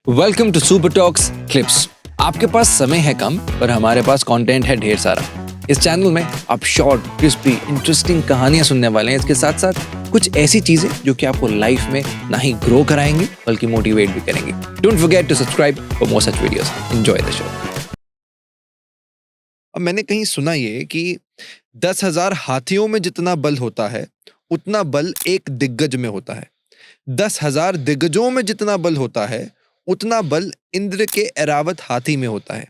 Welcome to Super Talks Clips. आपके पास समय है कम पर हमारे पास कंटेंट है ढेर सारा। इस चैनल में आप शॉर्ट, क्रिस्पी, इंटरेस्टिंग कहानियां सुनने वाले हैं। इसके साथ साथ कुछ ऐसी चीजें जो कि आपको लाइफ में ना ही ग्रो कराएंगी बल्कि मोटिवेट भी करेंगी। Don't forget to subscribe for more such videos. Enjoy the show. अब मैंने कहीं सुना ये कि 10,000 हाथियों में जितना बल होता है उतना बल एक दिग्गज में होता है। 10,000 दिग्गजों में जितना बल होता है उतना बल इंद्र के ऐरावत हाथी में होता है।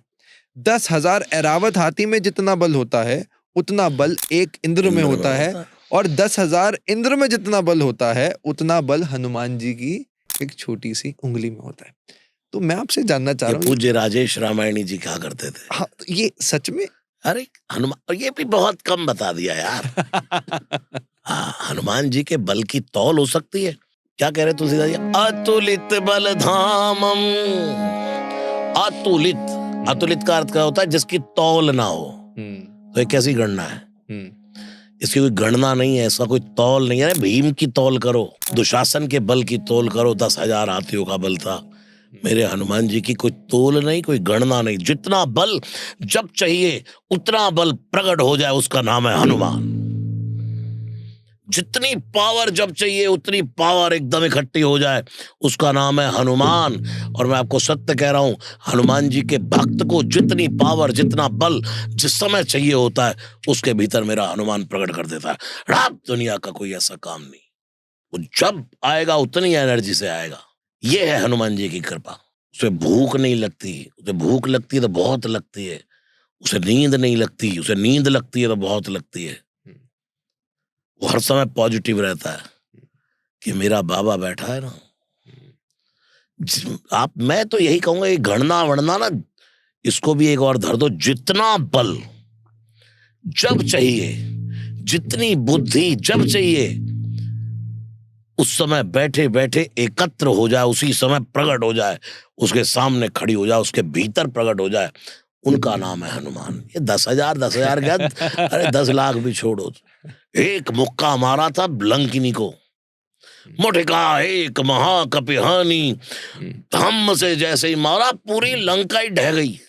10,000 ऐरावत हाथी में जितना बल होता है उतना बल एक इंद्र में होता है। और 10,000 इंद्र में जितना बल होता है उतना बल हनुमान जी की एक छोटी सी उंगली में होता है। तो मैं आपसे जानना चाह ये रहा हूँ, पूज्य राजेश रामायणी जी क्या करते थे? हाँ, ये सच में अरे हनुमान, ये भी बहुत कम बता दिया यार। हनुमान जी के बल की तौल हो सकती है? क्या कह रहे तुलसीदास जी? अतुलित बल धामम। अतुलित, अतुलित का अर्थ क्या होता है? जिसकी तौल ना हो। तो ये कैसी गणना है? इसकी कोई गणना नहीं है, इसका कोई तौल नहीं है। भीम की तौल करो, दुशासन के बल की तौल करो, 10,000 हाथियों का बल था। मेरे हनुमान जी की कोई तोल नहीं, कोई गणना नहीं। जितना बल जब चाहिए उतना बल प्रकट हो जाए उसका नाम है हनुमान। जितनी पावर जब चाहिए उतनी पावर एकदम इकट्ठी हो जाए उसका नाम है हनुमान। और मैं आपको सत्य कह रहा हूं, हनुमान जी के भक्त को जितनी पावर, जितना बल जिस समय चाहिए होता है उसके भीतर मेरा हनुमान प्रकट कर देता है। रात दुनिया का कोई ऐसा काम नहीं, वो जब आएगा उतनी एनर्जी से आएगा। ये है हनुमान जी की कृपा। उसे भूख नहीं लगती, उसे भूख लगती है तो बहुत लगती है। उसे नींद नहीं लगती, उसे नींद लगती है तो बहुत लगती है। वो हर समय पॉजिटिव रहता है कि मेरा बाबा बैठा है ना। आप, मैं तो यही कहूंगा, ये गणना वणना ना, इसको भी एक और धर दो। जितना बल जब चाहिए, जितनी बुद्धि जब चाहिए, उस समय बैठे बैठे एकत्र हो जाए, उसी समय प्रकट हो जाए, उसके सामने खड़ी हो जाए, उसके भीतर प्रकट हो जाए, उनका नाम है हनुमान। ये 10,000 क्या, अरे 10 लाख भी छोड़ो। एक मुक्का मारा था लंकिनी को, मुठिका एक महाकपिहानी, धम्म से जैसे ही मारा पूरी लंका ही ढह गई।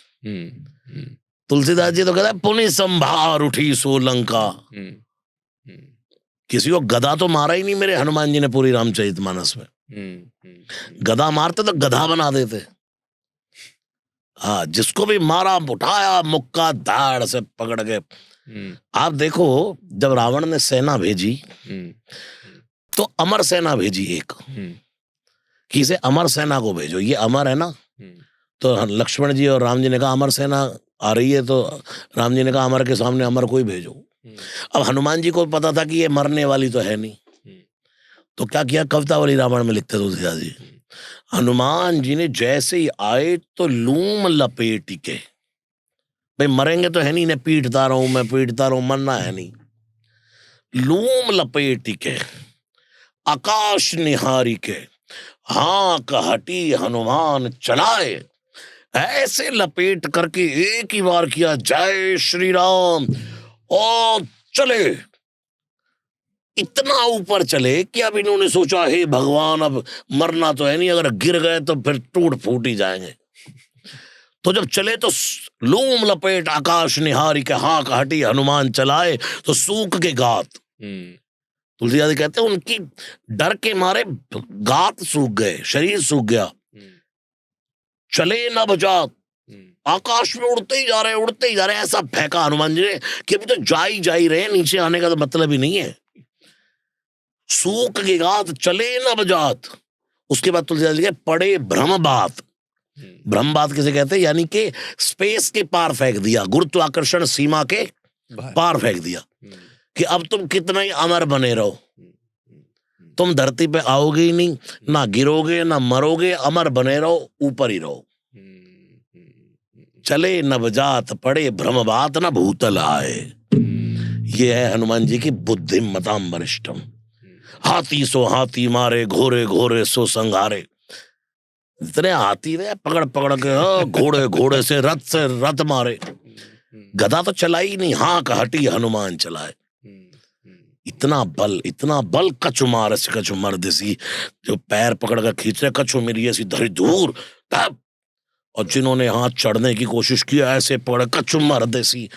तुलसीदास जी तो कहता है पुनि संभार उठी सो लंका। किसी को गधा तो मारा ही नहीं मेरे हनुमान जी ने पूरी रामचरितमानस में। गधा मारते तो गधा बना देते। हाँ, जिसको भी मारा उठाया मुक्का, धाड़ से पकड़ के। आप देखो, जब रावण ने सेना भेजी तो अमर सेना भेजी एक, कि इसे अमर सेना को भेजो, ये अमर है ना। तो लक्ष्मण जी और राम जी ने कहा अमर सेना आ रही है, तो राम जी ने कहा अमर के सामने अमर को ही भेजो। अब हनुमान जी को पता था कि ये मरने वाली तो है नहीं, तो क्या किया, कवितावली रामायण में लिखते तुलसीदास जी, हनुमान जी ने जैसे ही आए तो लूम लपेट के, भाई मरेंगे तो है नहीं, ने पीटता रहूं, मैं पीटता रहूं, मरना है नहीं। लूम लपेट के आकाश निहारी के, हाँक हटी हनुमान चलाए। ऐसे लपेट करके एक ही बार किया, जय श्री राम, और चले। इतना ऊपर चले कि अब इन्होंने सोचा हे भगवान, अब मरना तो है नहीं, अगर गिर गए तो फिर टूट फूट ही जाएंगे। तो जब चले तो लूम लपेट आकाश निहारी के, हाँक हटी हनुमान चलाए, तो सूख के गात। तुलसीदास कहते हैं उनकी डर के मारे गात सूख गए, शरीर सूख गया। चले न बजात, आकाश में उड़ते ही जा रहे, उड़ते ही जा रहे। ऐसा फेंका हनुमान जी ने कि अभी तो जा ही रहे, नीचे आने का तो मतलब ही नहीं है। सूख के गात, चले न बजात। उसके बाद तुलसीदास जी पड़े भ्रम बात। भ्रम बात किसे कहते हैं? यानी कि स्पेस के पार फेंक दिया, गुरुत्वाकर्षण सीमा के पार फेंक दिया कि अब तुम कितना ही अमर बने रहो, तुम धरती पे आओगे ही नहीं, ना गिरोगे ना मरोगे, अमर बने रहो, ऊपर ही रहो। चले न बजात, पड़े भ्रम बात, न भूतल आए। ये है हनुमान जी की बुद्धिमताम वरिष्ठम। हाथी सो हाथी मारे, घोड़े घोड़े सो संघारे। इतने हाथी ने पकड़ पकड़ के, घोड़े घोड़े से रथ मारे। गधा तो चलाई नहीं, हाँक हटी हनुमान चलाए। इतना बल कछु मार से कछु मर्द सी, जो पैर पकड़ कर खींच रहे कछु मेरी ऐसी धरी दूर तब, और जिन्होंने हाथ चढ़ने की कोशिश की ऐसे पकड़ कछु मर्द सी।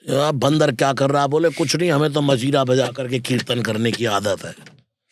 बंदर क्या कर रहा, बोले कुछ नहीं, हमें तो मजीरा बजा करके कीर्तन करने की आदत है।